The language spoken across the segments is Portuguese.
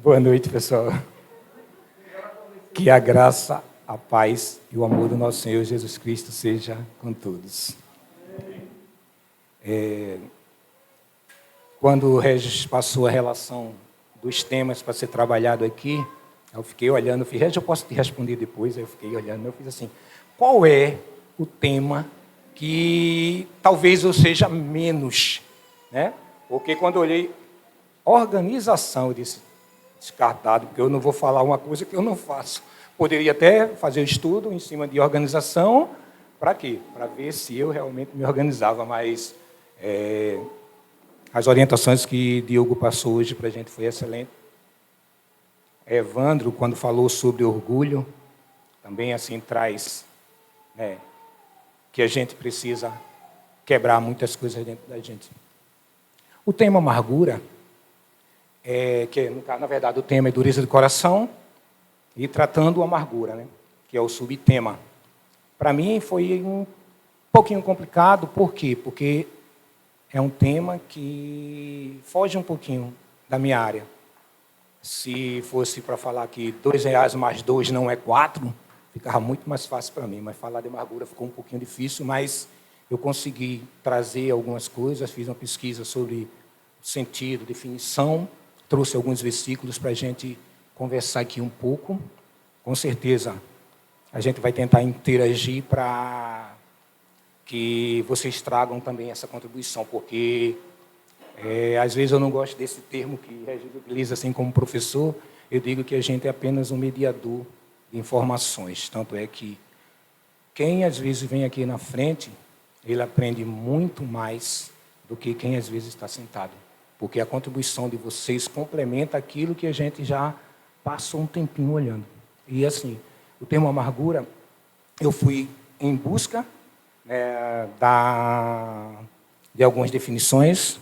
Boa noite, pessoal. Que a graça, a paz e o amor do nosso Senhor Jesus Cristo seja com todos. Quando o Regis passou a relação dos temas para ser trabalhado aqui, eu fiquei olhando, eu falei, Regis, eu posso te responder depois? Aí eu fiquei olhando, eu fiz assim, qual é o tema que talvez eu seja menos, né? Porque quando eu olhei organização, eu disse, descartado, porque eu não vou falar uma coisa que eu não faço. Poderia até fazer estudo em cima de organização, para quê? Para ver se eu realmente me organizava, mas as orientações que Diogo passou hoje para a gente foi excelente. Evandro, quando falou sobre orgulho, também assim traz que a gente precisa quebrar muitas coisas dentro da gente. O tema amargura, que na verdade o tema é dureza do coração e tratando a amargura, né? Que é o subtema. Para mim foi um pouquinho complicado, por quê? Porque é um tema que foge um pouquinho da minha área. Se fosse para falar que R$2 mais 2 não é 4, ficava muito mais fácil para mim, mas falar de amargura ficou um pouquinho difícil, mas eu consegui trazer algumas coisas, fiz uma pesquisa sobre sentido, definição, trouxe alguns versículos para a gente conversar aqui um pouco. Com certeza, a gente vai tentar interagir para que vocês tragam também essa contribuição, porque às vezes eu não gosto desse termo que a gente utiliza assim como professor, eu digo que a gente é apenas um mediador de informações. Tanto é que quem às vezes vem aqui na frente, ele aprende muito mais do que quem às vezes está sentado. Porque a contribuição de vocês complementa aquilo que a gente já passou um tempinho olhando. E assim, o termo amargura, eu fui em busca de algumas definições.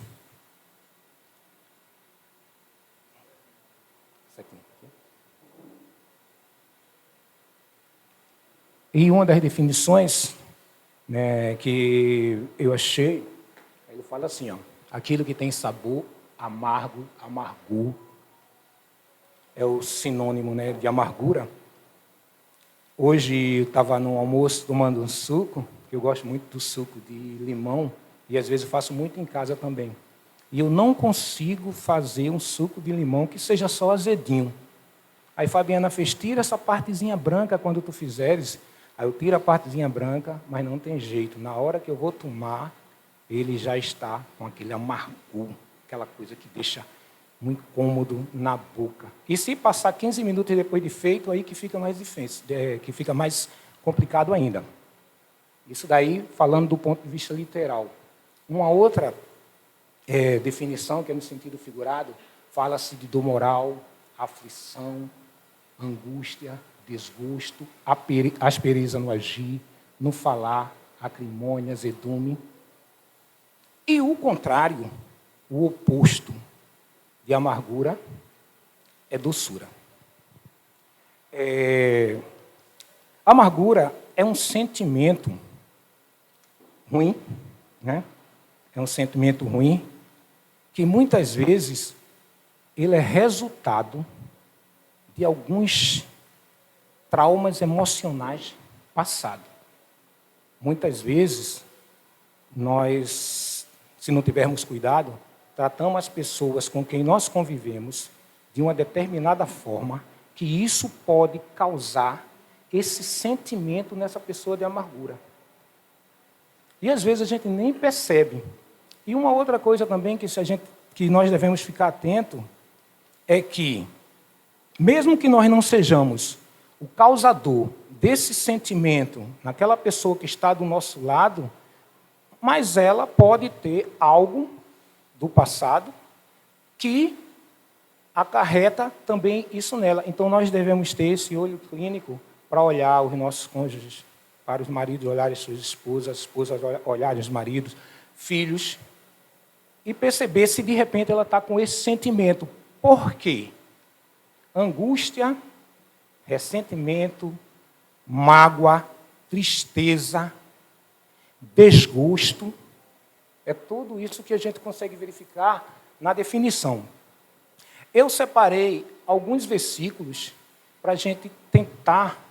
E uma das definições que eu achei, ele fala assim, ó, aquilo que tem sabor amargo, amargor, é o sinônimo de amargura. Hoje eu estava no almoço tomando um suco, que eu gosto muito do suco de limão, e às vezes eu faço muito em casa também. E eu não consigo fazer um suco de limão que seja só azedinho. Aí Fabiana fez, tira essa partezinha branca quando tu fizeres. Aí eu tiro a partezinha branca, mas não tem jeito. Na hora que eu vou tomar, ele já está com aquele amargor, aquela coisa que deixa muito incômodo na boca. E se passar 15 minutos depois de feito, aí que fica mais difícil, que fica mais complicado ainda. Isso daí, falando do ponto de vista literal. Uma outra definição, que é no sentido figurado, fala-se de dor moral, aflição, angústia, desgosto, aspereza no agir, no falar, acrimônia, azedume. E o contrário, o oposto de amargura é doçura. Amargura é um sentimento ruim, né? É um sentimento ruim que muitas vezes ele é resultado de alguns traumas emocionais passados. Muitas vezes, nós, se não tivermos cuidado, tratamos as pessoas com quem nós convivemos de uma determinada forma que isso pode causar esse sentimento nessa pessoa de amargura. E às vezes a gente nem percebe. E uma outra coisa também que nós devemos ficar atento é que, mesmo que nós não sejamos o causador desse sentimento naquela pessoa que está do nosso lado, mas ela pode ter algo do passado que acarreta também isso nela. Então, nós devemos ter esse olho clínico para olhar os nossos cônjuges, para os maridos olharem suas esposas, as esposas olharem os maridos, filhos, e perceber se de repente ela está com esse sentimento. Por quê? Angústia, ressentimento, mágoa, tristeza, desgosto. É tudo isso que a gente consegue verificar na definição. Eu separei alguns versículos para a gente tentar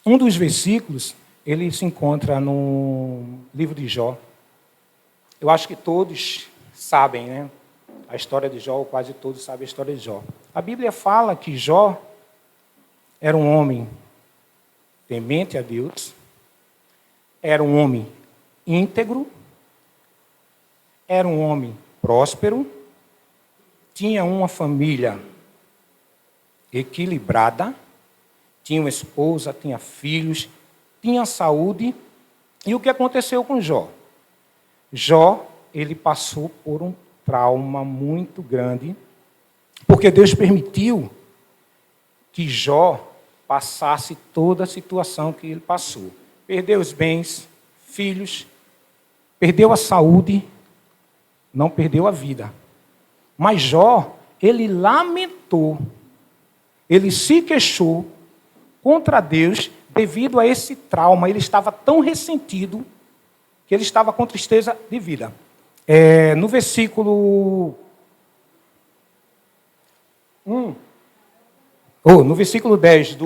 um dos versículos, ele se encontra no livro de Jó. Eu acho que todos sabem, né? A história de Jó, ou quase todos sabem a história de Jó. A Bíblia fala que Jó era um homem temente a Deus, era um homem íntegro, era um homem próspero, tinha uma família equilibrada, tinha uma esposa, tinha filhos, tinha saúde. E o que aconteceu com Jó? Jó, ele passou por um trauma muito grande, porque Deus permitiu que Jó passasse toda a situação que ele passou. Perdeu os bens, filhos, perdeu a saúde, não perdeu a vida. Mas Jó, ele lamentou, ele se queixou contra Deus devido a esse trauma. Ele estava tão ressentido que ele estava com tristeza de vida. No versículo 1, no versículo 10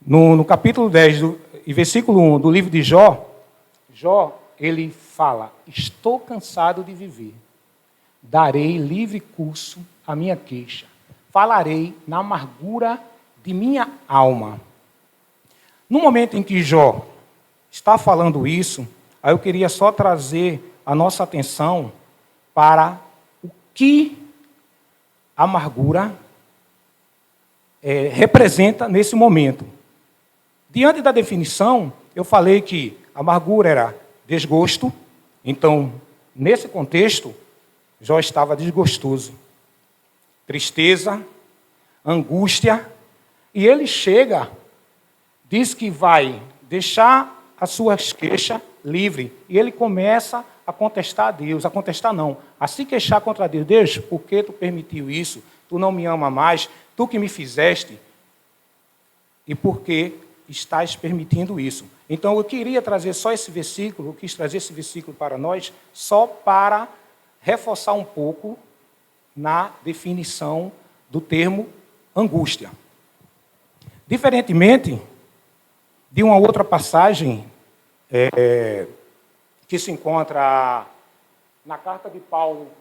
no capítulo 10 e versículo 1 do livro de Jó, Jó, ele fala: estou cansado de viver, darei livre curso à minha queixa, falarei na amargura de minha alma. No momento em que Jó está falando isso, aí eu queria só trazer a nossa atenção para o que a amargura representa nesse momento. Diante da definição, eu falei que amargura era desgosto. Então, nesse contexto, Jó estava desgostoso. Tristeza, angústia. E ele chega, diz que vai deixar as suas queixas livre. E ele começa a contestar a Deus. A contestar não, a se queixar contra Deus. Deus, por que tu permitiu isso? Tu não me ama mais, tu que me fizeste. E por que estás permitindo isso? Então, eu queria trazer só esse versículo, eu quis trazer esse versículo para nós, só para reforçar um pouco na definição do termo angústia. Diferentemente de uma outra passagem que se encontra na carta de Paulo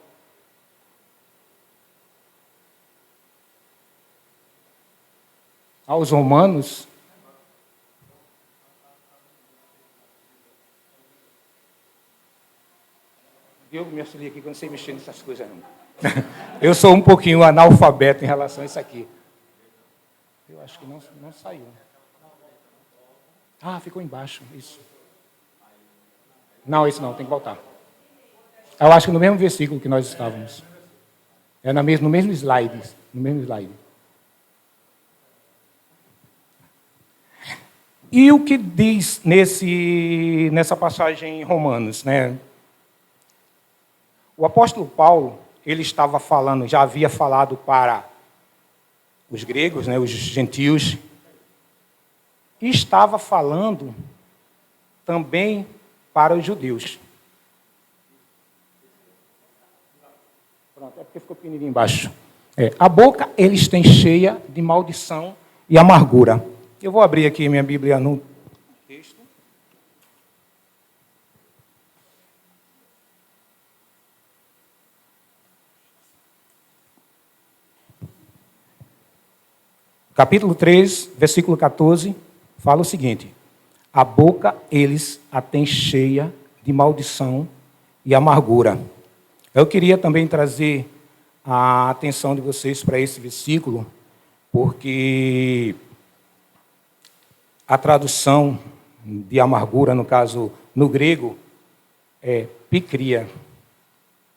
aos Romanos, Deus me auxilia aqui, que eu não sei mexer nessas coisas, não. Eu sou um pouquinho analfabeto em relação a isso aqui. Eu acho que não saiu. Ah, ficou embaixo, isso. Não, isso não, tem que voltar. Eu acho que no mesmo versículo que nós estávamos. É no mesmo slide. No mesmo slide. E o que diz nessa passagem em Romanos, né? O apóstolo Paulo, ele estava falando, já havia falado para os gregos, né, os gentios, e estava falando também para os judeus. Pronto, é porque ficou pequenininho embaixo. A boca eles têm cheia de maldição e amargura. Eu vou abrir aqui minha Bíblia no texto. Capítulo 3, versículo 14, fala o seguinte: a boca eles a têm cheia de maldição e amargura. Eu queria também trazer a atenção de vocês para esse versículo, porque a tradução de amargura, no caso, no grego, é picria.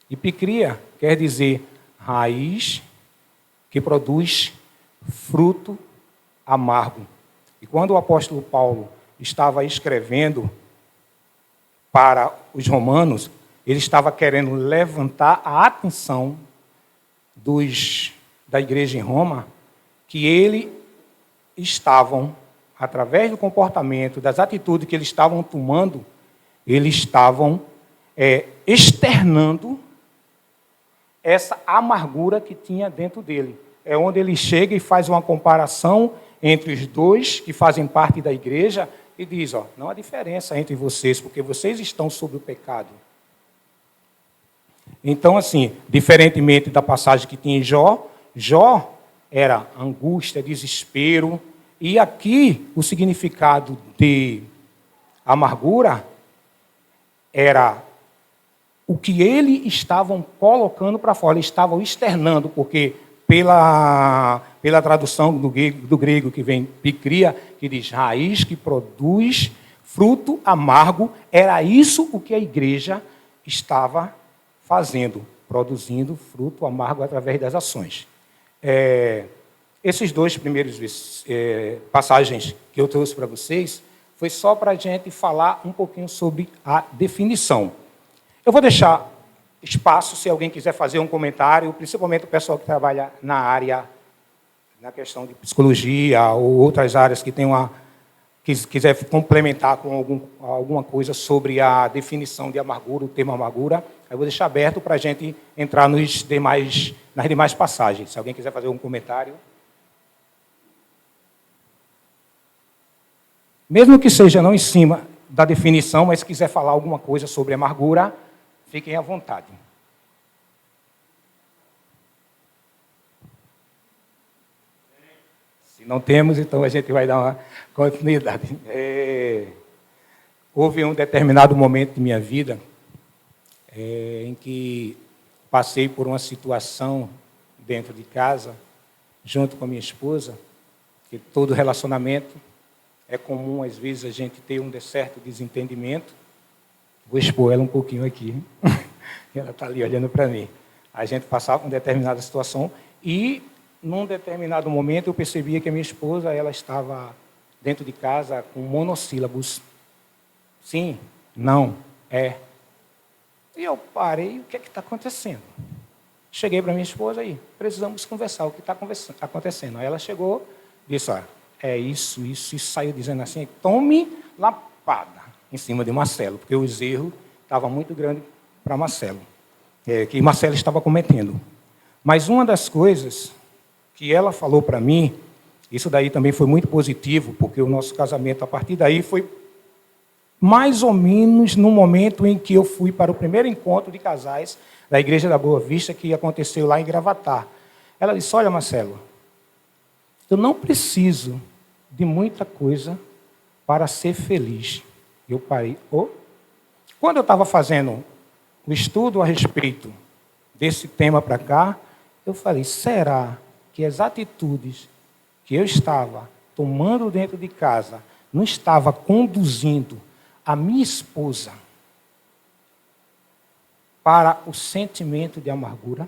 E picria quer dizer raiz que produz fruto amargo. E quando o apóstolo Paulo estava escrevendo para os romanos, ele estava querendo levantar a atenção da igreja em Roma, que eles estavam, através do comportamento, das atitudes que eles estavam tomando, eles estavam externando essa amargura que tinha dentro dele. É onde ele chega e faz uma comparação entre os dois que fazem parte da igreja e diz, não há diferença entre vocês, porque vocês estão sob o pecado. Então, assim, diferentemente da passagem que tinha em Jó, Jó era angústia, desespero, e aqui o significado de amargura era o que eles estavam colocando para fora, eles estavam externando, porque pela tradução do grego que vem picria, que diz raiz que produz fruto amargo, era isso o que a igreja estava fazendo, produzindo fruto amargo através das ações. Esses dois primeiros passagens que eu trouxe para vocês foi só para a gente falar um pouquinho sobre a definição. Eu vou deixar espaço se alguém quiser fazer um comentário, principalmente o pessoal que trabalha na área, na questão de psicologia ou outras áreas que quiser complementar com alguma coisa sobre a definição de amargura, o termo amargura. Eu vou deixar aberto para a gente entrar nas demais passagens. Se alguém quiser fazer um comentário. Mesmo que seja não em cima da definição, mas se quiser falar alguma coisa sobre amargura, fiquem à vontade. Se não temos, então a gente vai dar uma continuidade. Houve um determinado momento de minha vida em que passei por uma situação dentro de casa, junto com a minha esposa, que todo relacionamento é comum, às vezes, a gente ter um certo desentendimento. Vou expor ela um pouquinho aqui. Ela está ali olhando para mim. A gente passava por uma determinada situação e, num determinado momento, eu percebia que a minha esposa ela estava dentro de casa com monossílabos. Sim, não, é. E eu parei, o que é que está acontecendo? Cheguei para minha esposa aí, precisamos conversar, o que está acontecendo? Aí ela chegou e disse, é isso, e saiu dizendo assim, tome lapada em cima de Marcelo, porque os erros estavam muito grandes para Marcelo, que Marcelo estava cometendo. Mas uma das coisas que ela falou para mim, isso daí também foi muito positivo, porque o nosso casamento, a partir daí, foi mais ou menos no momento em que eu fui para o primeiro encontro de casais da Igreja da Boa Vista, que aconteceu lá em Gravatá. Ela disse, olha, Marcelo, eu não preciso de muita coisa para ser feliz. Eu parei. Quando eu estava fazendo o estudo a respeito desse tema para cá, eu falei, será que as atitudes que eu estava tomando dentro de casa não estava conduzindo a minha esposa para o sentimento de amargura?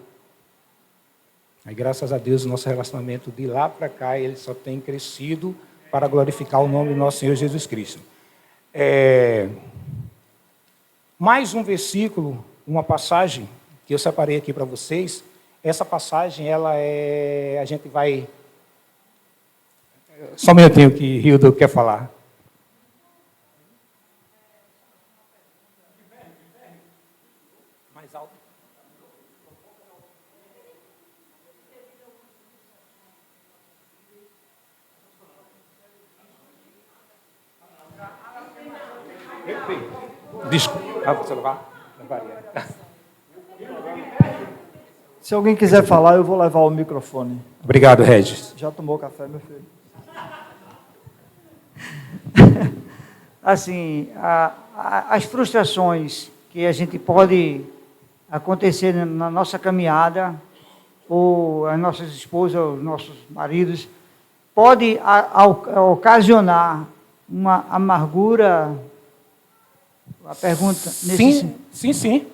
Aí, graças a Deus, o nosso relacionamento de lá para cá, ele só tem crescido para glorificar o nome do nosso Senhor Jesus Cristo. Mais um versículo, uma passagem que eu separei aqui para vocês. Essa passagem, a gente vai... Só um minutinho que Hildo quer falar. Mais alto. Desculpa, o celular. Se alguém quiser falar, eu vou levar o microfone. Obrigado, Regis. Já tomou café, meu filho? Assim, as frustrações que a gente pode acontecer na nossa caminhada, ou as nossas esposas, os nossos maridos, pode ocasionar uma amargura. A pergunta nesse... Sim.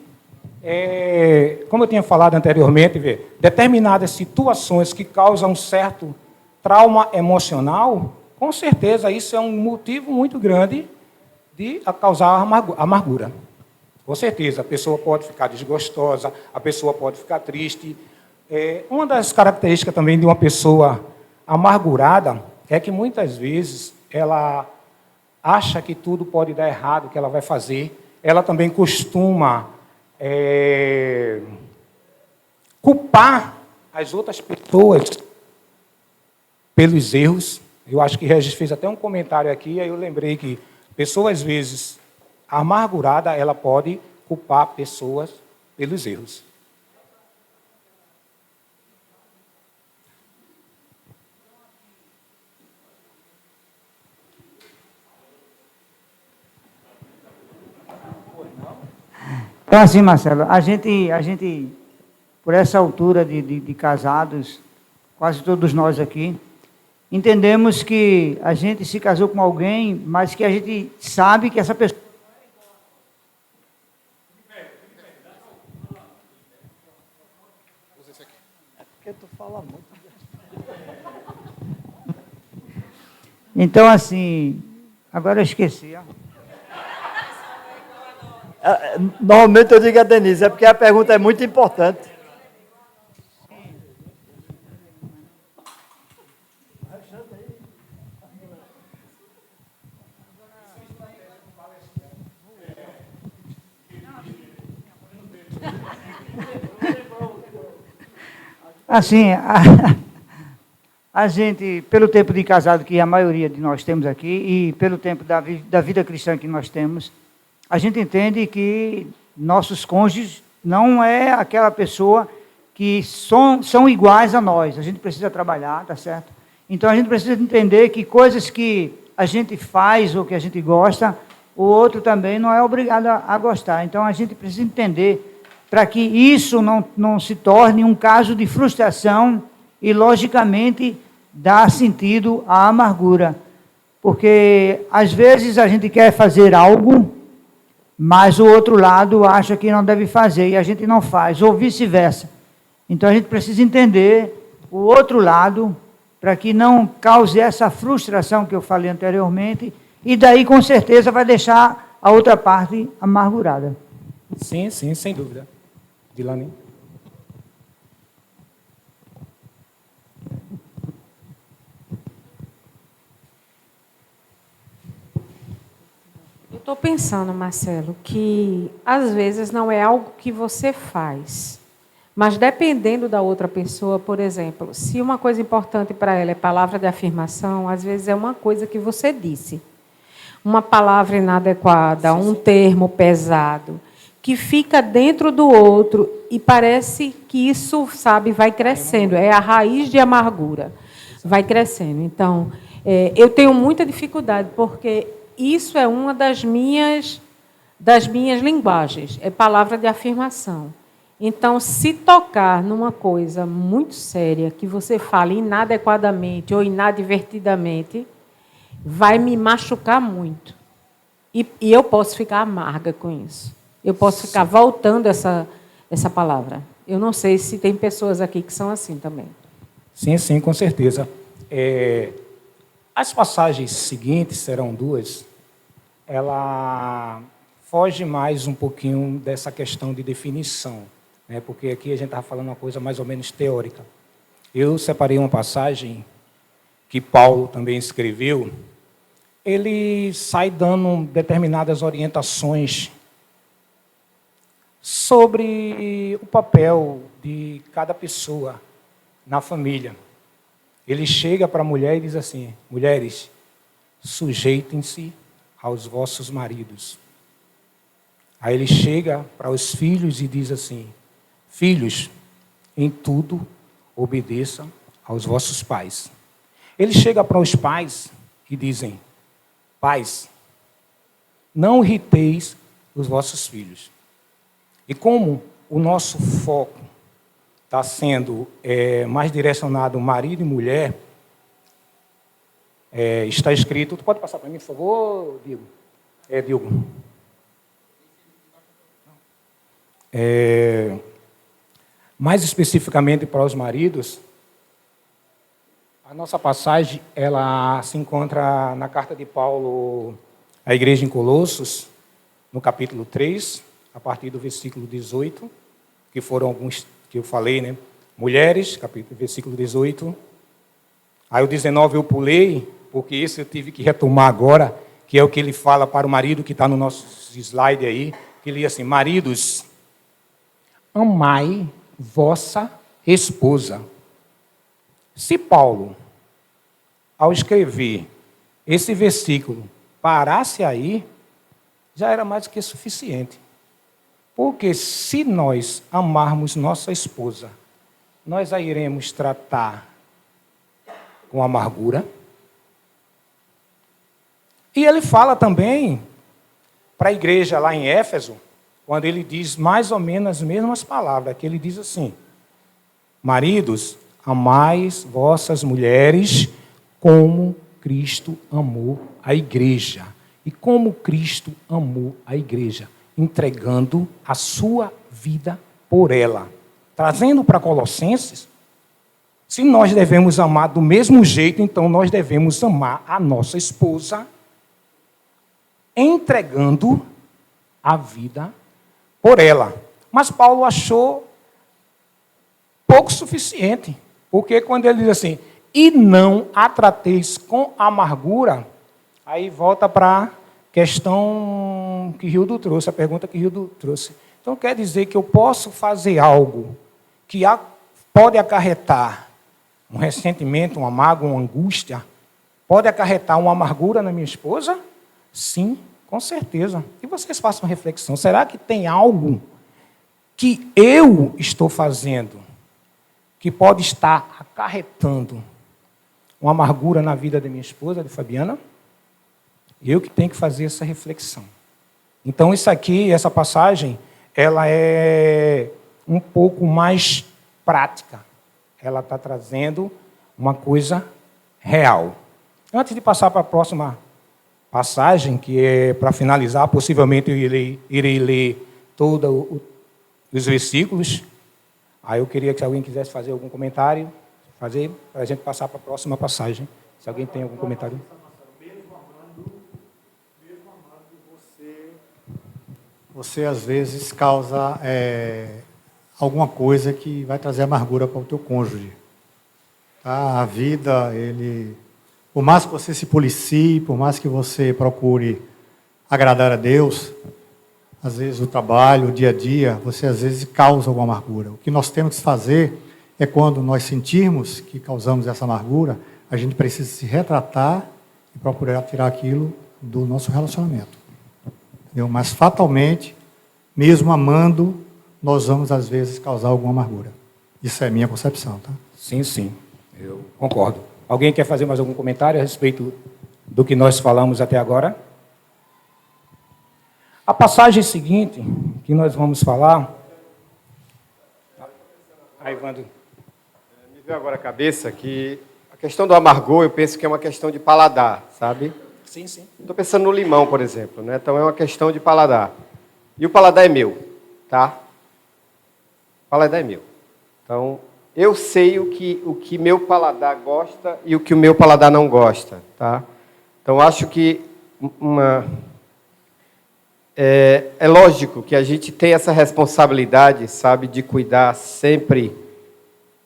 Como eu tinha falado anteriormente, determinadas situações que causam um certo trauma emocional, com certeza isso é um motivo muito grande de causar amargura. Com certeza, a pessoa pode ficar desgostosa, a pessoa pode ficar triste. Uma das características também de uma pessoa amargurada é que muitas vezes ela acha que tudo pode dar errado, que ela vai fazer. Ela também costuma culpar as outras pessoas pelos erros. Eu acho que Regis fez até um comentário aqui, aí eu lembrei que pessoa, às vezes, amargurada, ela pode culpar pessoas pelos erros. Então, assim, Marcelo, a gente por essa altura de casados, quase todos nós aqui, entendemos que a gente se casou com alguém, mas que a gente sabe que essa pessoa... É porque tu fala muito. Então, assim, agora eu esqueci, ó. Normalmente eu digo a Denise, é porque a pergunta é muito importante. Assim, a gente, pelo tempo de casado que a maioria de nós temos aqui, e pelo tempo da vida cristã que nós temos, a gente entende que nossos cônjuges não é aquela pessoa que são iguais a nós. A gente precisa trabalhar, tá certo? Então a gente precisa entender que coisas que a gente faz ou que a gente gosta, o outro também não é obrigado a gostar. Então a gente precisa entender para que isso não se torne um caso de frustração e, logicamente, dar sentido à amargura. Porque às vezes a gente quer fazer algo, mas o outro lado acha que não deve fazer e a gente não faz, ou vice-versa. Então a gente precisa entender o outro lado para que não cause essa frustração que eu falei anteriormente, e daí com certeza vai deixar a outra parte amargurada. Sim, sim, sem dúvida. Dilane? Eu estou pensando, Marcelo, que às vezes não é algo que você faz, mas dependendo da outra pessoa, por exemplo, se uma coisa importante para ela é palavra de afirmação, às vezes é uma coisa que você disse, uma palavra inadequada, um termo pesado, que fica dentro do outro e parece que isso, sabe, vai crescendo, é a raiz de amargura, vai crescendo. Então, eu tenho muita dificuldade, porque isso é uma das minhas linguagens, é palavra de afirmação. Então, se tocar numa coisa muito séria, que você fala inadequadamente ou inadvertidamente, vai me machucar muito. E eu posso ficar amarga com isso. Eu posso ficar voltando essa palavra. Eu não sei se tem pessoas aqui que são assim também. Sim, sim, com certeza. As passagens seguintes serão duas. Ela foge mais um pouquinho dessa questão de definição, né? Porque aqui a gente estava falando uma coisa mais ou menos teórica. Eu separei uma passagem que Paulo também escreveu. Ele sai dando determinadas orientações sobre o papel de cada pessoa na família. Ele chega para a mulher e diz assim: mulheres, sujeitem-se aos vossos maridos. Aí ele chega para os filhos e diz assim: filhos, em tudo obedeçam aos vossos pais. Ele chega para os pais e dizem: pais, não irriteis os vossos filhos. E como o nosso foco está sendo mais direcionado marido e mulher, está escrito... Tu pode passar para mim, por favor, Diego? Diego. Mais especificamente para os maridos, a nossa passagem ela se encontra na carta de Paulo à igreja em Colossos, no capítulo 3, a partir do versículo 18, que foram alguns que eu falei, né? Mulheres, versículo 18. Aí o 19 eu pulei, porque esse eu tive que retomar agora, que é o que ele fala para o marido, que está no nosso slide aí, que ele diz assim: maridos, amai vossa esposa. Se Paulo, ao escrever esse versículo, parasse aí, já era mais do que suficiente. Porque se nós amarmos nossa esposa, nós a iremos tratar com amargura. E ele fala também para a igreja lá em Éfeso, quando ele diz mais ou menos as mesmas palavras, que ele diz assim: maridos, amais vossas mulheres como Cristo amou a igreja. E como Cristo amou a igreja, entregando a sua vida por ela. Trazendo para Colossenses, se nós devemos amar do mesmo jeito, então nós devemos amar a nossa esposa, entregando a vida por ela. Mas Paulo achou pouco suficiente, porque quando ele diz assim, e não a trateis com amargura, aí volta para a questão que Hildo trouxe, a pergunta que Hildo trouxe. Então quer dizer que eu posso fazer algo que pode acarretar um ressentimento, uma mágoa, uma angústia, pode acarretar uma amargura na minha esposa? Sim, com certeza. E vocês façam reflexão, será que tem algo que eu estou fazendo que pode estar acarretando uma amargura na vida da minha esposa, de Fabiana? Eu que tenho que fazer essa reflexão. Então, isso aqui, essa passagem, ela é um pouco mais prática. Ela está trazendo uma coisa real. Antes de passar para a próxima passagem, que é para finalizar, possivelmente eu irei ler todos os versículos. Aí eu queria que alguém quisesse fazer algum comentário, para a gente passar para a próxima passagem. Se alguém tem algum comentário. Você às vezes causa alguma coisa que vai trazer amargura para o teu cônjuge. Tá? A vida, por mais que você se policie, por mais que você procure agradar a Deus, às vezes o trabalho, o dia a dia, você às vezes causa alguma amargura. O que nós temos que fazer é, quando nós sentirmos que causamos essa amargura, a gente precisa se retratar e procurar tirar aquilo do nosso relacionamento. Entendeu? Mas fatalmente, mesmo amando, nós vamos às vezes causar alguma amargura. Isso é minha concepção, tá? Sim, sim, eu concordo. Alguém quer fazer mais algum comentário a respeito do que nós falamos até agora? A passagem seguinte que nós vamos falar... Aí, Wando. Me veio agora a cabeça que a questão do amargor, eu penso que é uma questão de paladar, sabe? Sim, sim. Estou pensando no limão, por exemplo, né? Então é uma questão de paladar. E o paladar é meu, tá? O paladar é meu. Então, eu sei o que meu paladar gosta e o que o meu paladar não gosta, tá? Então, acho que é lógico que a gente tem essa responsabilidade, sabe, de cuidar sempre.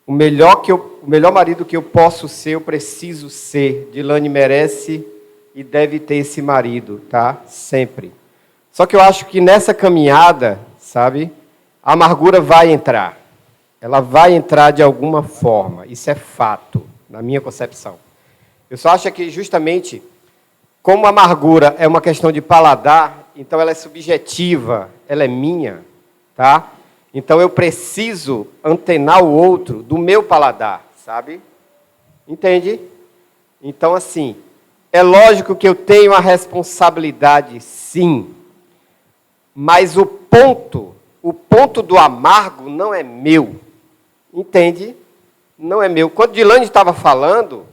O melhor marido que eu posso ser, eu preciso ser. Dilane merece e deve ter esse marido, tá? Sempre. Só que eu acho que nessa caminhada, sabe, a amargura vai entrar. Ela vai entrar de alguma forma. Isso é fato, na minha concepção. Eu só acho que justamente, como a amargura é uma questão de paladar, então ela é subjetiva, ela é minha, tá? Então eu preciso antenar o outro do meu paladar, sabe? Entende? Então, assim, é lógico que eu tenho a responsabilidade, sim. Mas o ponto do amargo não é meu. Entende? Não é meu. Quando Dilane estava falando,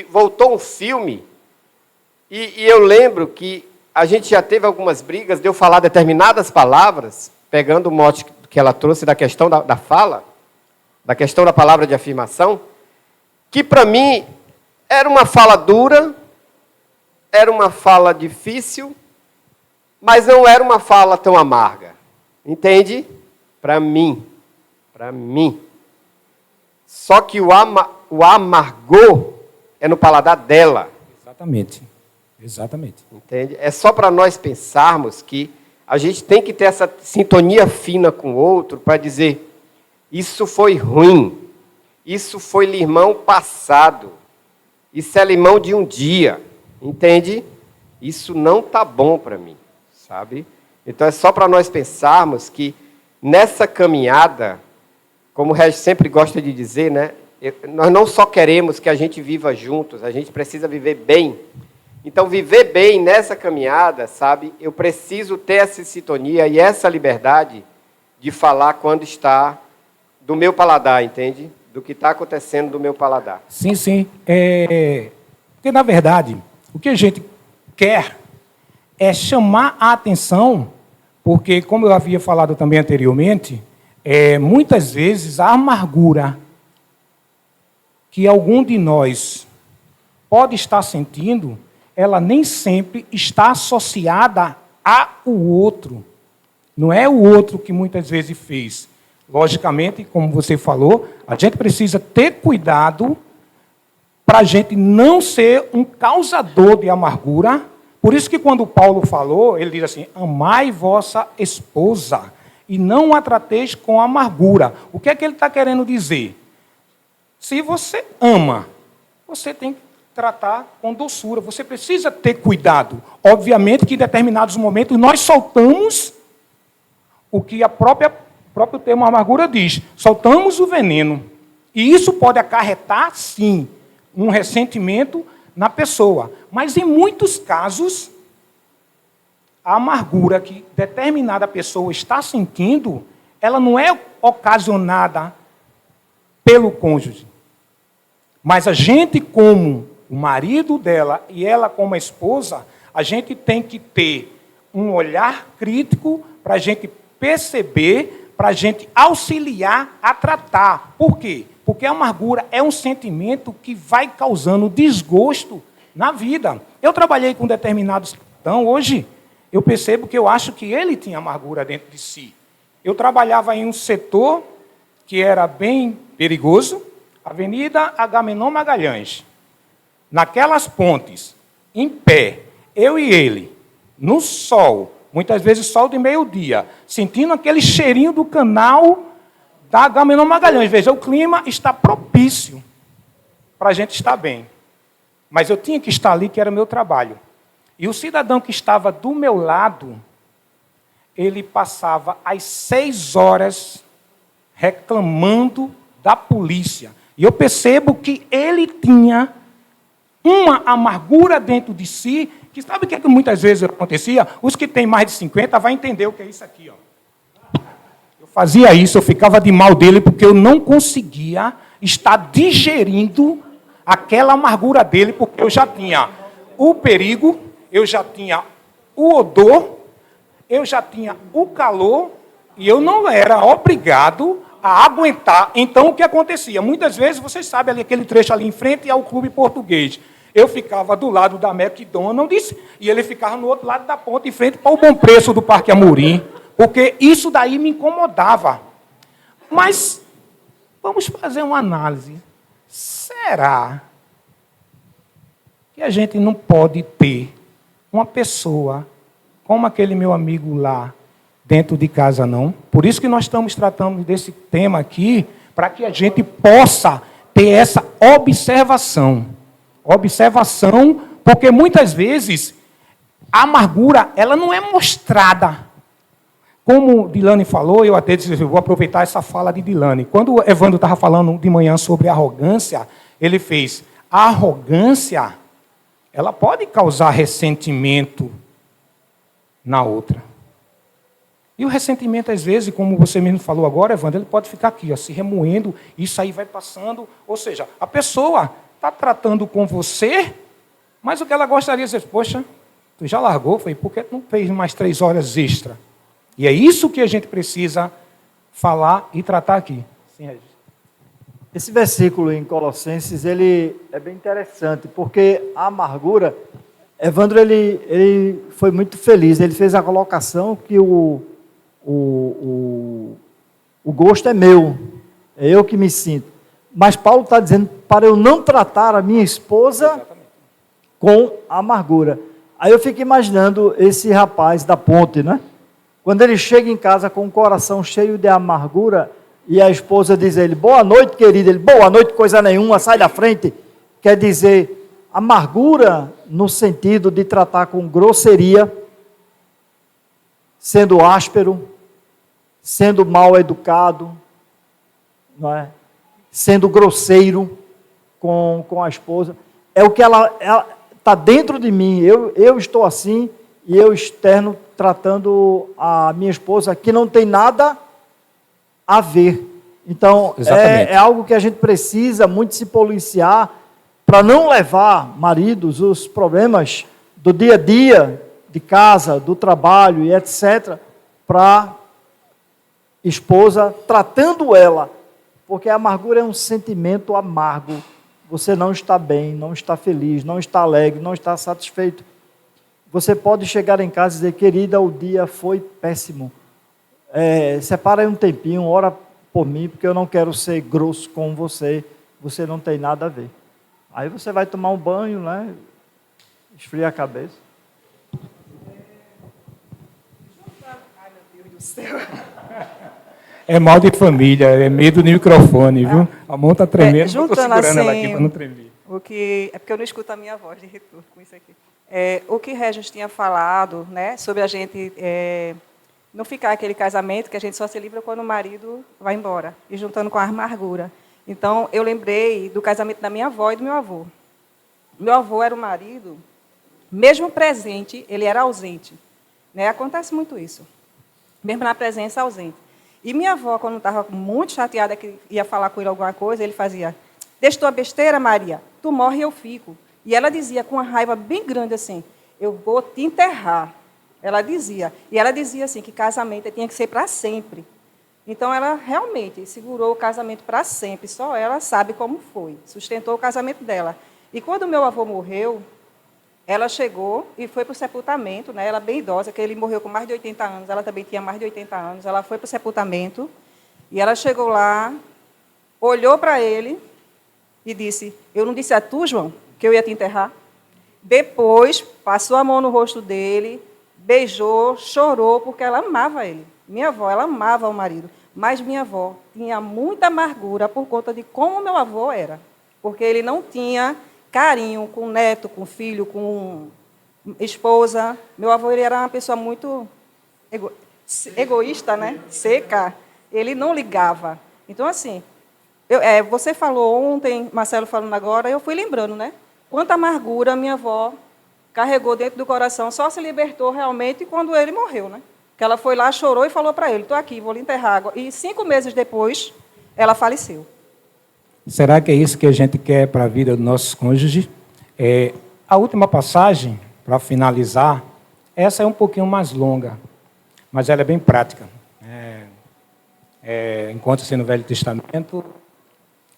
voltou um filme, e eu lembro que a gente já teve algumas brigas de eu falar determinadas palavras, pegando o mote que ela trouxe da questão da fala, da questão da palavra de afirmação, que para mim era uma fala dura, era uma fala difícil, mas não era uma fala tão amarga. Entende? Para mim. Só que o amargor é no paladar dela. Exatamente. Entende? É só para nós pensarmos que a gente tem que ter essa sintonia fina com o outro para dizer, isso foi ruim, isso foi limão passado, isso é limão de um dia, entende? Isso não está bom para mim, sabe? Então é só para nós pensarmos que nessa caminhada, como o Regis sempre gosta de dizer, né? Nós não só queremos que a gente viva juntos, a gente precisa viver bem. Então, viver bem nessa caminhada, sabe? Eu preciso ter essa sintonia e essa liberdade de falar quando está do meu paladar, entende? Do que está acontecendo do meu paladar. Sim. Porque, na verdade, o que a gente quer é chamar a atenção, porque, como eu havia falado também anteriormente, muitas vezes a amargura que algum de nós pode estar sentindo, ela nem sempre está associada ao outro. Não é o outro que muitas vezes fez. Logicamente, como você falou, a gente precisa ter cuidado para a gente não ser um causador de amargura. Por isso que quando Paulo falou, ele diz assim, amai vossa esposa e não a trateis com amargura. O que é que ele está querendo dizer? Se você ama, você tem que tratar com doçura. Você precisa ter cuidado. Obviamente que em determinados momentos nós soltamos o que o próprio termo amargura diz. Soltamos o veneno. E isso pode acarretar, sim, um ressentimento na pessoa. Mas em muitos casos, a amargura que determinada pessoa está sentindo, ela não é ocasionada pelo cônjuge. Mas a gente, como o marido dela e ela como a esposa, a gente tem que ter um olhar crítico para a gente perceber, para a gente auxiliar a tratar. Por quê? Porque a amargura é um sentimento que vai causando desgosto na vida. Eu trabalhei com determinados cristãos, hoje eu percebo que eu acho que ele tinha amargura dentro de si. Eu trabalhava em um setor que era bem perigoso, Avenida Agamenon Magalhães. Naquelas pontes, em pé, eu e ele, no sol, muitas vezes sol de meio-dia, sentindo aquele cheirinho do canal da Agamenon Magalhães. Veja, o clima está propício para a gente estar bem. Mas eu tinha que estar ali, que era o meu trabalho. E o cidadão que estava do meu lado, ele passava às 6 horas reclamando da polícia. E eu percebo que ele tinha uma amargura dentro de si, que sabe o que muitas vezes acontecia? Os que têm mais de 50 vão entender o que é isso aqui. Ó. Eu fazia isso, eu ficava de mal dele, porque eu não conseguia estar digerindo aquela amargura dele, porque eu já tinha o perigo, eu já tinha o odor, eu já tinha o calor, e eu não era obrigado a aguentar. Então, o que acontecia? Muitas vezes, vocês sabem, ali, aquele trecho ali em frente ao Clube Português. Eu ficava do lado da McDonald's e ele ficava no outro lado da ponte, em frente para o Bom Preço do Parque Amorim, porque isso daí me incomodava. Mas, vamos fazer uma análise. Será que a gente não pode ter uma pessoa como aquele meu amigo lá, dentro de casa, não? Por isso que nós estamos tratando desse tema aqui, para que a gente possa ter essa observação. Observação, porque muitas vezes a amargura, ela não é mostrada. Como Dilane falou, eu até disse, eu vou aproveitar essa fala de Dilane. Quando o Evandro estava falando de manhã sobre arrogância, ele fez, a arrogância, ela pode causar ressentimento na outra. E o ressentimento, às vezes, como você mesmo falou agora, Evandro, ele pode ficar aqui, ó, se remoendo, isso aí vai passando. Ou seja, a pessoa está tratando com você, mas o que ela gostaria de dizer, poxa, tu já largou? Foi, por que tu não fez mais 3 horas extra? E é isso que a gente precisa falar e tratar aqui. Sim, Regis. Esse versículo em Colossenses, ele é bem interessante, porque a amargura Evandro, ele foi muito feliz. Ele fez a colocação que o gosto é meu, é eu que me sinto. Mas Paulo está dizendo para eu não tratar a minha esposa com amargura. Aí eu fico imaginando esse rapaz da ponte, né? Quando ele chega em casa com o coração cheio de amargura e a esposa diz a ele, boa noite, querido. Ele, boa noite, coisa nenhuma, sai da frente. Quer dizer, amargura no sentido de tratar com grosseria, sendo áspero, sendo mal educado, não é? Sendo grosseiro com a esposa. É o que ela está dentro de mim. Eu estou assim e eu externo tratando a minha esposa que não tem nada a ver. Então, é algo que a gente precisa muito se policiar para não levar, maridos, os problemas do dia a dia, de casa, do trabalho e etc., para esposa, tratando ela, porque a amargura é um sentimento amargo. Você não está bem, não está feliz, não está alegre, não está satisfeito. Você pode chegar em casa e dizer, querida, o dia foi péssimo. Separa aí um tempinho, ora por mim, porque eu não quero ser grosso com você, você não tem nada a ver. Aí você vai tomar um banho, né? Esfria a cabeça. Ai, meu Deus do céu. É mal de família, é medo do microfone, viu? A mão está tremendo, eu estou juntando segurando ela aqui assim, para não tremer. É porque eu não escuto a minha voz de retorno com isso aqui. O que Regis tinha falado, né, sobre a gente não ficar aquele casamento que a gente só se livra quando o marido vai embora, e juntando com a amargura. Então, eu lembrei do casamento da minha avó e do meu avô. Meu avô era o marido, mesmo presente, ele era ausente. Né? Acontece muito isso. Mesmo na presença, ausente. E minha avó, quando estava muito chateada que ia falar com ele alguma coisa, ele fazia, deixa tua besteira, Maria, tu morre e eu fico. E ela dizia com uma raiva bem grande assim, eu vou te enterrar. Ela dizia. E ela dizia assim, que casamento tinha que ser para sempre. Então, ela realmente segurou o casamento para sempre. Só ela sabe como foi. Sustentou o casamento dela. E quando meu avô morreu, ela chegou e foi para o sepultamento, né? Ela bem idosa, que ele morreu com mais de 80 anos, ela também tinha mais de 80 anos. Ela foi para o sepultamento e ela chegou lá, olhou para ele e disse, eu não disse a tu, João, que eu ia te enterrar? Depois, passou a mão no rosto dele, beijou, chorou, porque ela amava ele. Minha avó, ela amava o marido, mas minha avó tinha muita amargura por conta de como meu avô era, porque ele não tinha carinho com neto, com filho, com esposa. Meu avô ele era uma pessoa muito egoísta, né? Seca. Ele não ligava. Então, assim, você falou ontem, Marcelo falando agora, eu fui lembrando, né? Quanta amargura minha avó carregou dentro do coração, só se libertou realmente quando ele morreu, né? Que ela foi lá, chorou e falou para ele, estou aqui, vou lhe enterrar agora. E 5 meses depois, ela faleceu. Será que é isso que a gente quer para a vida dos nossos cônjuges? A última passagem, para finalizar, essa é um pouquinho mais longa, mas ela é bem prática. Encontra-se no Velho Testamento.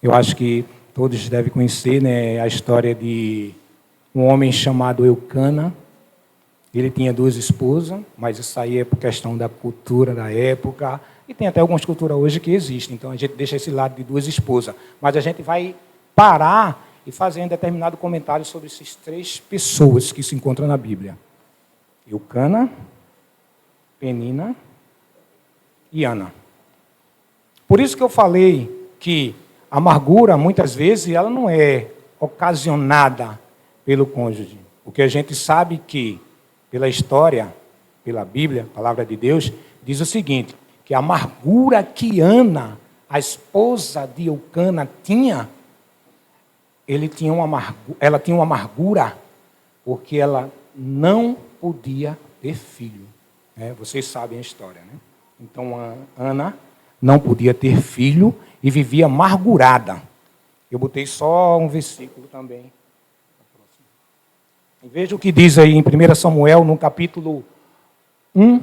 Eu acho que todos devem conhecer, né, a história de um homem chamado Eucana. Ele tinha 2 esposas, mas isso aí é por questão da cultura da época, e tem até algumas culturas hoje que existem, então a gente deixa esse lado de 2 esposas. Mas a gente vai parar e fazer um determinado comentário sobre essas 3 pessoas que se encontram na Bíblia. Eucana, Penina e Ana. Por isso que eu falei que a amargura, muitas vezes, ela não é ocasionada pelo cônjuge. Porque a gente sabe que, pela história, pela Bíblia, a palavra de Deus, diz o seguinte, que a amargura que Ana, a esposa de Eucana, tinha, ela tinha uma amargura porque ela não podia ter filho. Vocês sabem a história, né? Então, Ana não podia ter filho e vivia amargurada. Eu botei só um versículo também. Veja o que diz aí em 1 Samuel, no capítulo 1,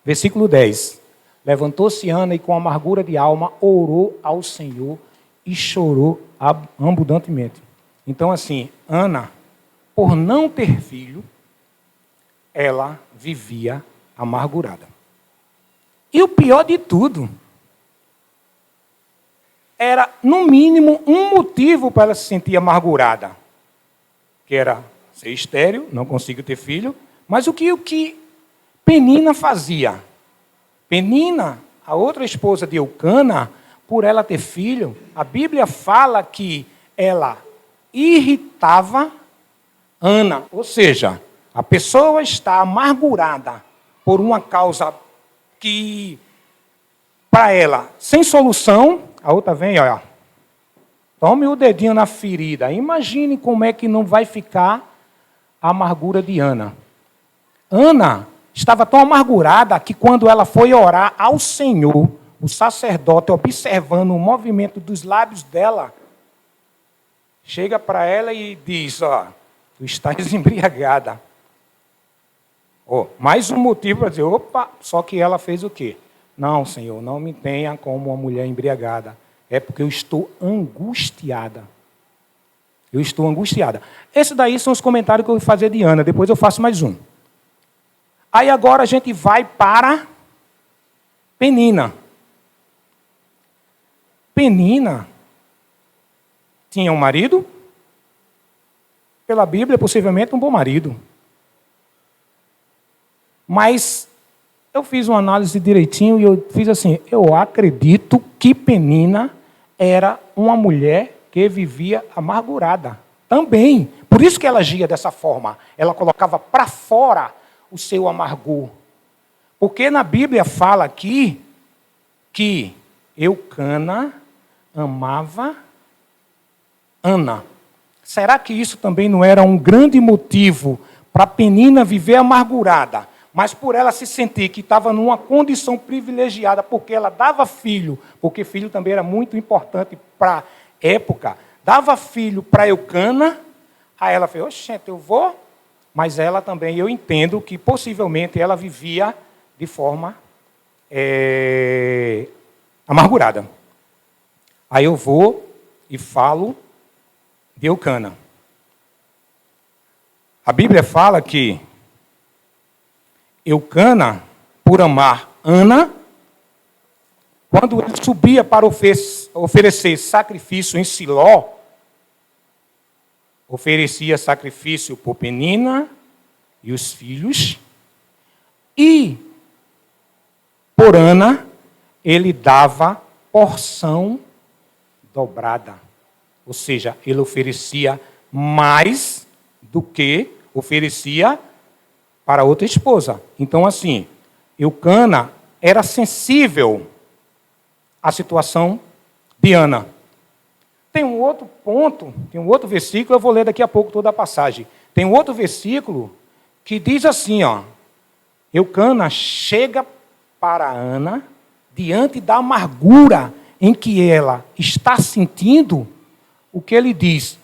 versículo 10. Levantou-se Ana e com amargura de alma orou ao Senhor e chorou abundantemente. Então, assim, Ana, por não ter filho, ela vivia amargurada. E o pior de tudo, era, no mínimo, um motivo para ela se sentir amargurada, que era ser estéril, não conseguir ter filho, mas o que Penina fazia? Penina, a outra esposa de Eucana, por ela ter filho, a Bíblia fala que ela irritava Ana, ou seja, a pessoa está amargurada por uma causa que, para ela, sem solução, a outra vem, olha, tome o dedinho na ferida. Imagine como é que não vai ficar a amargura de Ana. Ana estava tão amargurada que quando ela foi orar ao Senhor, o sacerdote, observando o movimento dos lábios dela, chega para ela e diz, ó, tu estás embriagada. Oh, mais um motivo para dizer, opa, só que ela fez o quê? Não, Senhor, não me tenha como uma mulher embriagada. É porque eu estou angustiada. Eu estou angustiada. Esses daí são os comentários que eu vou fazer de Ana. Depois eu faço mais um. Aí agora a gente vai para Penina. Penina tinha um marido. Pela Bíblia, possivelmente um bom marido. Mas eu fiz uma análise direitinho e eu fiz assim, eu acredito que Penina era uma mulher que vivia amargurada. Também. Por isso que ela agia dessa forma. Ela colocava para fora o seu amargor. Porque na Bíblia fala aqui que Eucana amava Ana. Será que isso também não era um grande motivo para Penina viver amargurada? Mas por ela se sentir que estava numa condição privilegiada, porque ela dava filho, porque filho também era muito importante para a época, dava filho para Eucana, aí ela falou, oxente, eu vou, mas ela também, eu entendo que possivelmente ela vivia de forma amargurada. Aí eu vou e falo de Eucana. A Bíblia fala que Eucana, por amar Ana, quando ele subia para oferecer sacrifício em Siló, oferecia sacrifício por Penina e os filhos, e por Ana, ele dava porção dobrada. Ou seja, ele oferecia mais do que oferecia para outra esposa. Então, assim, Eucana era sensível à situação de Ana. Tem um outro ponto, tem um outro versículo, eu vou ler daqui a pouco toda a passagem. Tem um outro versículo que diz assim, ó, Eucana chega para Ana, diante da amargura em que ela está sentindo, o que ele diz?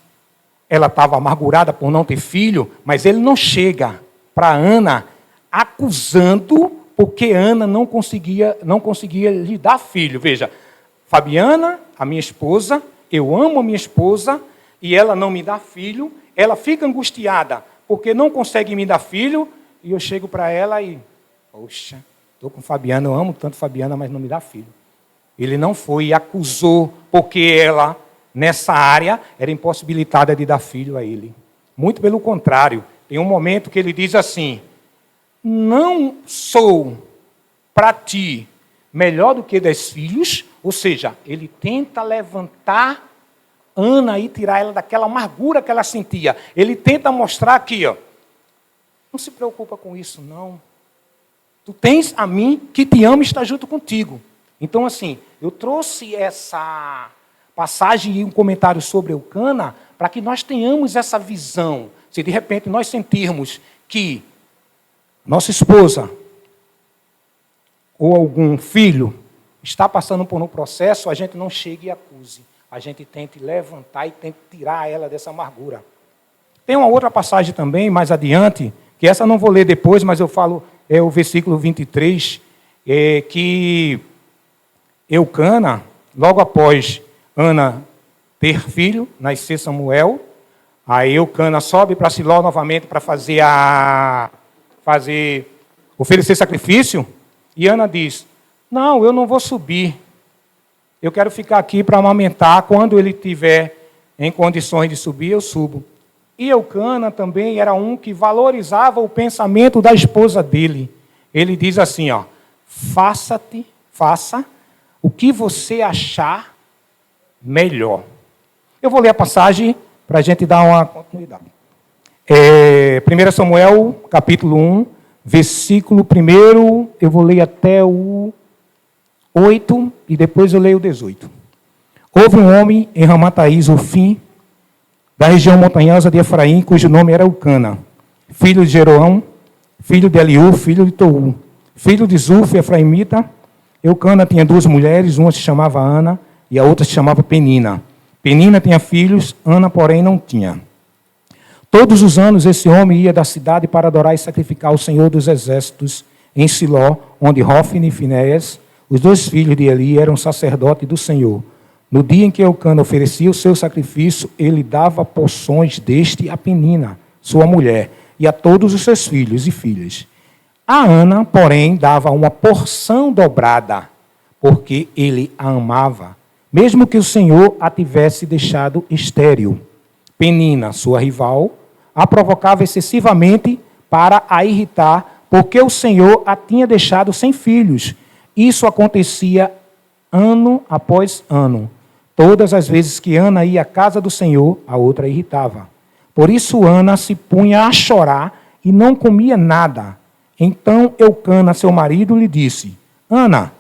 Ela estava amargurada por não ter filho, mas ele não chega para Ana acusando porque Ana não conseguia lhe dar filho. Veja, Fabiana, a minha esposa, eu amo a minha esposa e ela não me dá filho, ela fica angustiada porque não consegue me dar filho e eu chego para ela e, poxa, estou com Fabiana, eu amo tanto Fabiana, mas não me dá filho. Ele não foi e acusou porque ela, nessa área, era impossibilitada de dar filho a ele. Muito pelo contrário, tem um momento que ele diz assim, não sou para ti melhor do que 10 filhos, ou seja, ele tenta levantar Ana e tirar ela daquela amargura que ela sentia. Ele tenta mostrar aqui, ó, não se preocupa com isso, não. Tu tens a mim que te amo e está junto contigo. Então, assim, eu trouxe essa passagem e um comentário sobre Eucana para que nós tenhamos essa visão. Se de repente nós sentirmos que nossa esposa ou algum filho está passando por um processo, a gente não chegue e acuse. A gente tente levantar e tente tirar ela dessa amargura. Tem uma outra passagem também, mais adiante, que essa eu não vou ler depois, mas eu falo, é o versículo 23, que Eucana, logo após Ana ter filho, nascer Samuel, Aí Eucana sobe para Siló novamente para oferecer sacrifício. E Ana diz: não, eu não vou subir. Eu quero ficar aqui para amamentar. Quando ele estiver em condições de subir, eu subo. E Eucana também era um que valorizava o pensamento da esposa dele. Ele diz assim, ó: faça o que você achar melhor. Eu vou ler a passagem para a gente dar uma continuidade. 1 Samuel, capítulo 1, versículo 1, eu vou ler até o 8 e depois eu leio o 18. Houve um homem em Ramataí, Zofim, da região montanhosa de Efraim, cujo nome era Eucana, filho de Jeroão, filho de Eliú, filho de Tou, filho de Zuf, efraimita. Eucana tinha 2 mulheres, uma se chamava Ana e a outra se chamava Penina. Penina tinha filhos, Ana, porém, não tinha. Todos os anos esse homem ia da cidade para adorar e sacrificar ao Senhor dos Exércitos em Siló, onde Hofni e Finéias, os 2 filhos de Eli, eram sacerdotes do Senhor. No dia em que Eucana oferecia o seu sacrifício, ele dava porções deste a Penina, sua mulher, e a todos os seus filhos e filhas. A Ana, porém, dava uma porção dobrada, porque ele a amava, mesmo que o Senhor a tivesse deixado estéril. Penina, sua rival, a provocava excessivamente para a irritar, porque o Senhor a tinha deixado sem filhos. Isso acontecia ano após ano. Todas as vezes que Ana ia à casa do Senhor, a outra irritava. Por isso Ana se punha a chorar e não comia nada. Então Eucana, seu marido, lhe disse: Ana,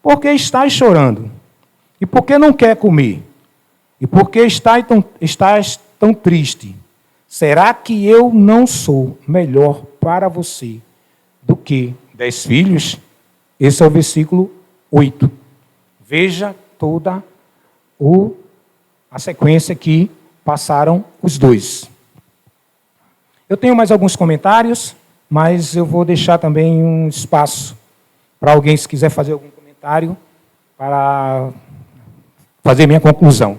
por que estás chorando? E por que não quer comer? E por que estás tão triste? Será que eu não sou melhor para você do que 10 filhos? Esse é o versículo 8. Veja toda a sequência que passaram os 2. Eu tenho mais alguns comentários, mas eu vou deixar também um espaço para alguém, se quiser fazer algum comentário, para fazer minha conclusão.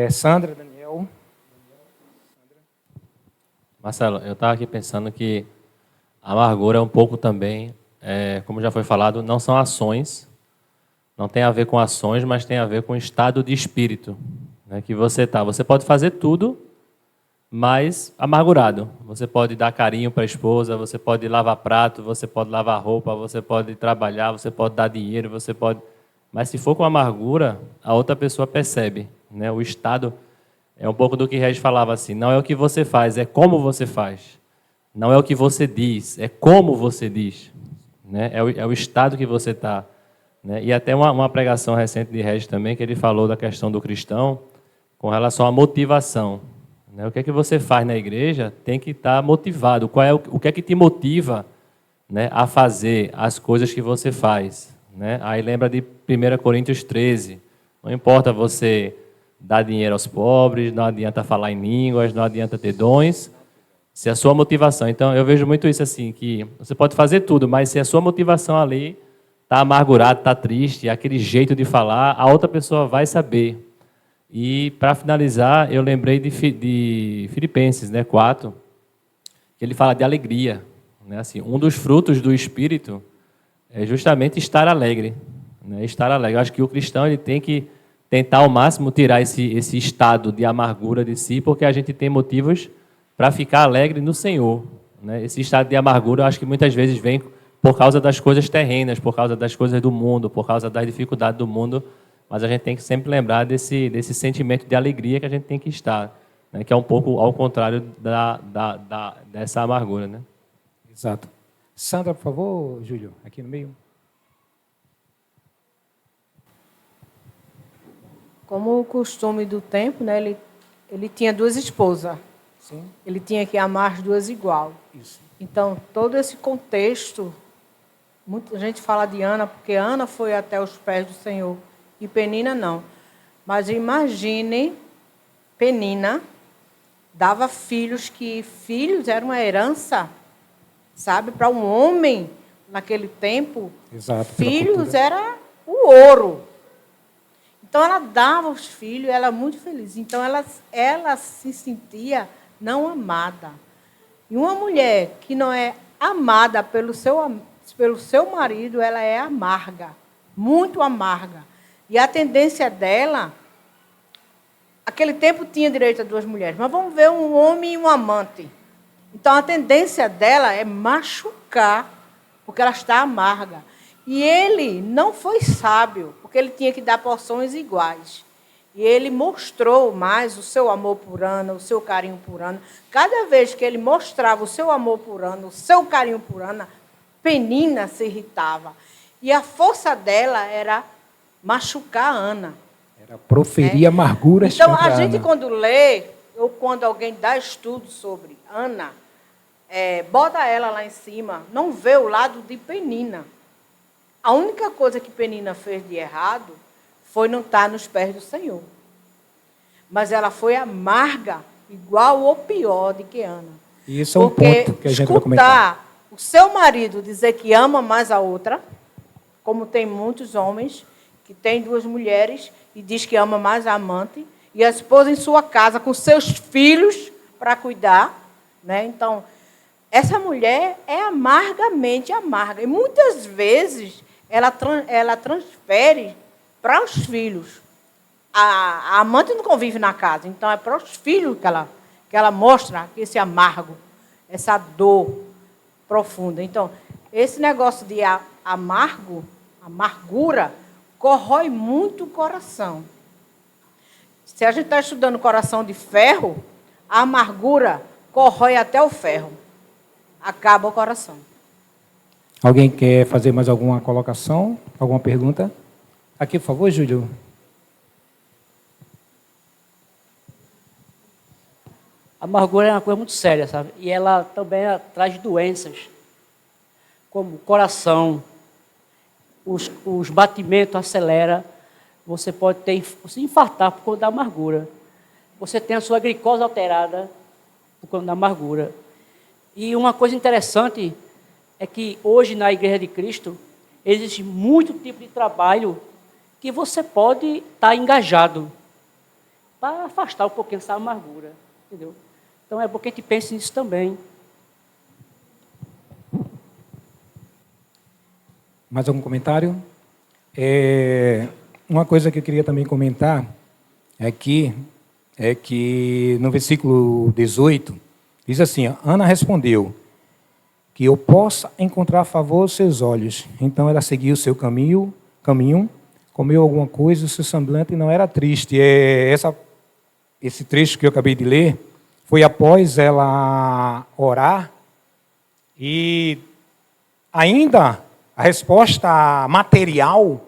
Sandra, Daniel. Marcelo, eu estava aqui pensando que a amargura é um pouco também, como já foi falado, não são ações, não tem a ver com ações, mas tem a ver com o estado de espírito, né, que você está. Você pode fazer tudo, mas amargurado. Você pode dar carinho para a esposa, você pode lavar prato, você pode lavar roupa, você pode trabalhar, você pode dar dinheiro, você pode... Mas se for com amargura, a outra pessoa percebe, né? O estado é um pouco do que Regis falava assim, não é o que você faz, é como você faz. Não é o que você diz, é como você diz, né? É o estado que você está. Né? E até uma pregação recente de Regis também, que ele falou da questão do cristão com relação à motivação. Né? O que é que você faz na igreja tem que estar motivado. O que é que te motiva, né, a fazer as coisas que você faz? Né? Aí lembra de 1 Coríntios 13. Não importa você dar dinheiro aos pobres, não adianta falar em línguas, não adianta ter dons, se a sua motivação... Então, eu vejo muito isso assim, que você pode fazer tudo, mas se a sua motivação ali está amargurado, está triste, aquele jeito de falar, a outra pessoa vai saber. E, para finalizar, eu lembrei de Filipenses, né, 4, que ele fala de alegria. Né? Assim, um dos frutos do Espírito é justamente estar alegre. Né? Estar alegre. Eu acho que o cristão ele tem que tentar ao máximo tirar esse estado de amargura de si, porque a gente tem motivos para ficar alegre no Senhor. Né? Esse estado de amargura, eu acho que muitas vezes vem por causa das coisas terrenas, por causa das coisas do mundo, por causa das dificuldades do mundo, mas a gente tem que sempre lembrar desse sentimento de alegria que a gente tem que estar, né? Que é um pouco ao contrário dessa amargura. Né? Exato. Sandra, por favor, Júlio, aqui no meio. Como o costume do tempo, né, ele tinha 2 esposas. Sim. Ele tinha que amar as 2 igual. Isso. Então, todo esse contexto, muita gente fala de Ana, porque Ana foi até os pés do Senhor, e Penina não. Mas imagine, Penina dava filhos, que filhos eram uma herança, sabe? Para um homem, naquele tempo, Exato, filhos era o ouro. Então, ela dava os filhos, ela era muito feliz. Então, ela se sentia não amada. E uma mulher que não é amada pelo seu marido, ela é amarga, muito amarga. E a tendência dela, aquele tempo tinha direito a 2 mulheres, mas vamos ver um homem e um amante. Então, a tendência dela é machucar, porque ela está amarga. E ele não foi sábio, porque ele tinha que dar porções iguais. E ele mostrou mais o seu amor por Ana, o seu carinho por Ana. Cada vez que ele mostrava o seu amor por Ana, o seu carinho por Ana, Penina se irritava. E a força dela era machucar a Ana. Era proferir amarguras Então, contra a gente, Ana. quando lê, ou quando alguém dá estudo sobre Ana, bota ela lá em cima, não vê o lado de Penina. A única coisa que Penina fez de errado foi não estar nos pés do Senhor. Mas ela foi amarga, igual ou pior do que Ana. E isso é um Porque ponto que a gente vai comentar. escutar o seu marido dizer que ama mais a outra, como tem muitos homens que têm 2 mulheres e diz que ama mais a amante, e a esposa em sua casa com seus filhos para cuidar, né? Então, essa mulher é amargamente amarga. E muitas vezes ela transfere para os filhos. A amante não convive na casa, então é para os filhos que ela mostra esse amargo, essa dor profunda. Então, esse negócio de amargura, corrói muito o coração. Se a gente está estudando coração de ferro, a amargura corrói até o ferro. Acaba o coração. Alguém quer fazer mais alguma colocação? Alguma pergunta? Aqui, por favor, Júlio. A amargura é uma coisa muito séria, sabe? E ela também traz doenças, como o coração, os batimentos acelera, você pode se infartar por conta da amargura. Você tem a sua glicose alterada por conta da amargura. E uma coisa interessante é que hoje na Igreja de Cristo existe muito tipo de trabalho que você pode estar engajado para afastar um pouquinho essa amargura, entendeu? Então é bom que a gente pense nisso também. Mais algum comentário? Uma coisa que eu queria também comentar aqui é que no versículo 18 diz assim: Ana respondeu que eu possa encontrar favor aos seus olhos. Então ela seguiu o seu caminho, comeu alguma coisa, o seu semblante não era triste. Esse trecho que eu acabei de ler foi após ela orar e ainda a resposta material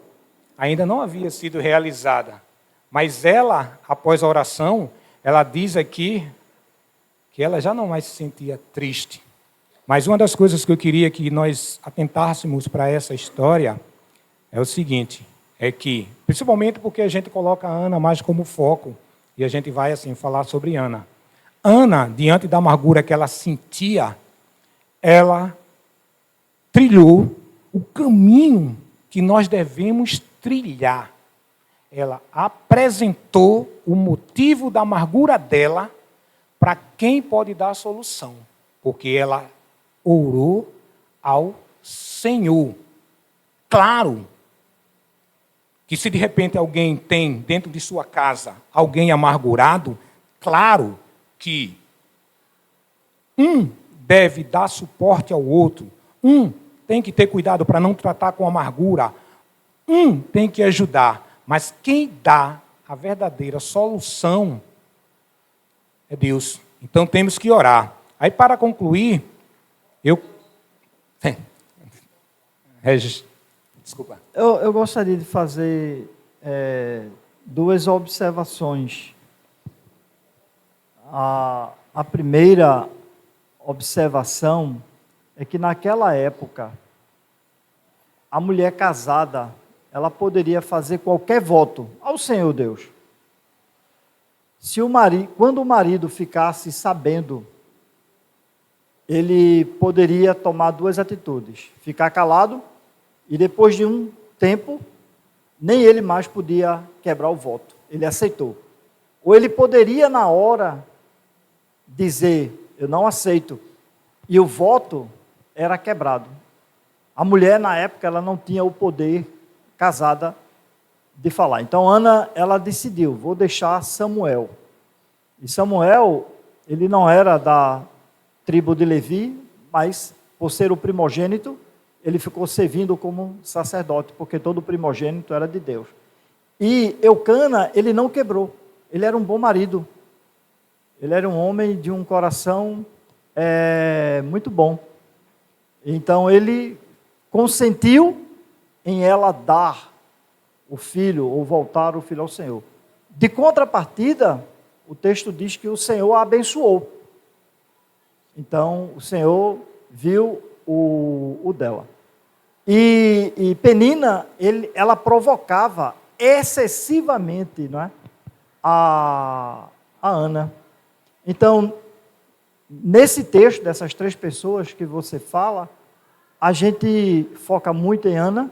ainda não havia sido realizada. Mas ela, após a oração, ela diz aqui que ela já não mais se sentia triste. Mas uma das coisas que eu queria que nós atentássemos para essa história é o seguinte, é que, principalmente porque a gente coloca a Ana mais como foco, e a gente vai assim falar sobre Ana. Ana, diante da amargura que ela sentia, ela trilhou o caminho que nós devemos trilhar. Ela apresentou o motivo da amargura dela para quem pode dar a solução, porque ela orou ao Senhor. Claro que se de repente alguém tem dentro de sua casa alguém amargurado, claro que um deve dar suporte ao outro, um tem que ter cuidado para não tratar com amargura, um tem que ajudar, mas quem dá a verdadeira solução é Deus. Então temos que orar. Aí para concluir, Regis, desculpa. Eu gostaria de fazer 2 observações. A primeira observação é que naquela época, a mulher casada, ela poderia fazer qualquer voto ao Senhor Deus. Quando o marido ficasse sabendo, ele poderia tomar 2 atitudes: ficar calado e depois de um tempo nem ele mais podia quebrar o voto. Ele aceitou. Ou ele poderia, na hora, dizer, eu não aceito, e o voto era quebrado. A mulher, na época, ela não tinha o poder, casada, de falar. Então, Ana, ela decidiu, vou deixar Samuel. E Samuel, ele não era da tribo de Levi, mas, por ser o primogênito, ele ficou servindo como sacerdote, porque todo primogênito era de Deus. E Eucana, ele não quebrou. Ele era um bom marido. Ele era um homem de um coração muito bom. Então, ele consentiu em ela dar o filho, ou voltar o filho ao Senhor. De contrapartida, o texto diz que o Senhor a abençoou. Então, o Senhor viu o dela. E Penina, ela provocava excessivamente, não é, a Ana. Então, nesse texto, dessas 3 pessoas que você fala, a gente foca muito em Ana,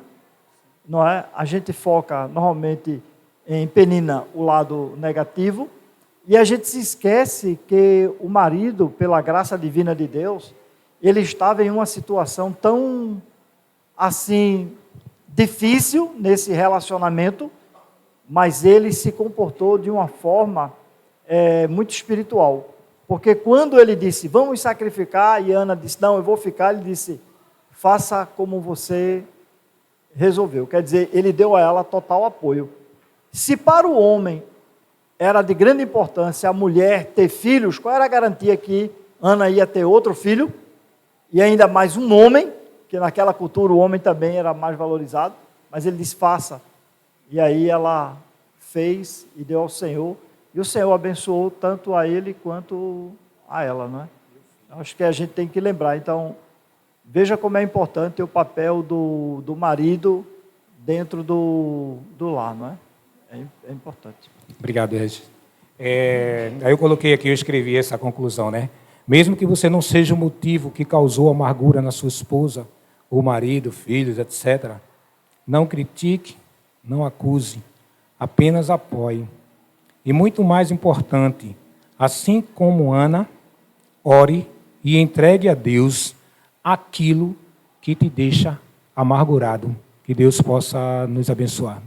não é? A gente foca normalmente em Penina, o lado negativo, e a gente se esquece que o marido, pela graça divina de Deus, ele estava em uma situação tão, assim, difícil nesse relacionamento, mas ele se comportou de uma forma muito espiritual. Porque quando ele disse, vamos sacrificar, e Ana disse, não, eu vou ficar, ele disse, faça como você resolveu. Quer dizer, ele deu a ela total apoio. Se para o homem era de grande importância a mulher ter filhos, qual era a garantia que Ana ia ter outro filho? E ainda mais um homem, que naquela cultura o homem também era mais valorizado, mas ele disse, faça. E aí ela fez e deu ao Senhor, e o Senhor abençoou tanto a ele quanto a ela, não é? Acho que a gente tem que lembrar. Então, veja como é importante o papel do marido dentro do lar, não é? É importante. Obrigado, Regis. Aí eu coloquei aqui, eu escrevi essa conclusão, né? Mesmo que você não seja o motivo que causou amargura na sua esposa, ou marido, filhos, etc., não critique, não acuse, apenas apoie. E muito mais importante, assim como Ana, ore e entregue a Deus aquilo que te deixa amargurado. Que Deus possa nos abençoar.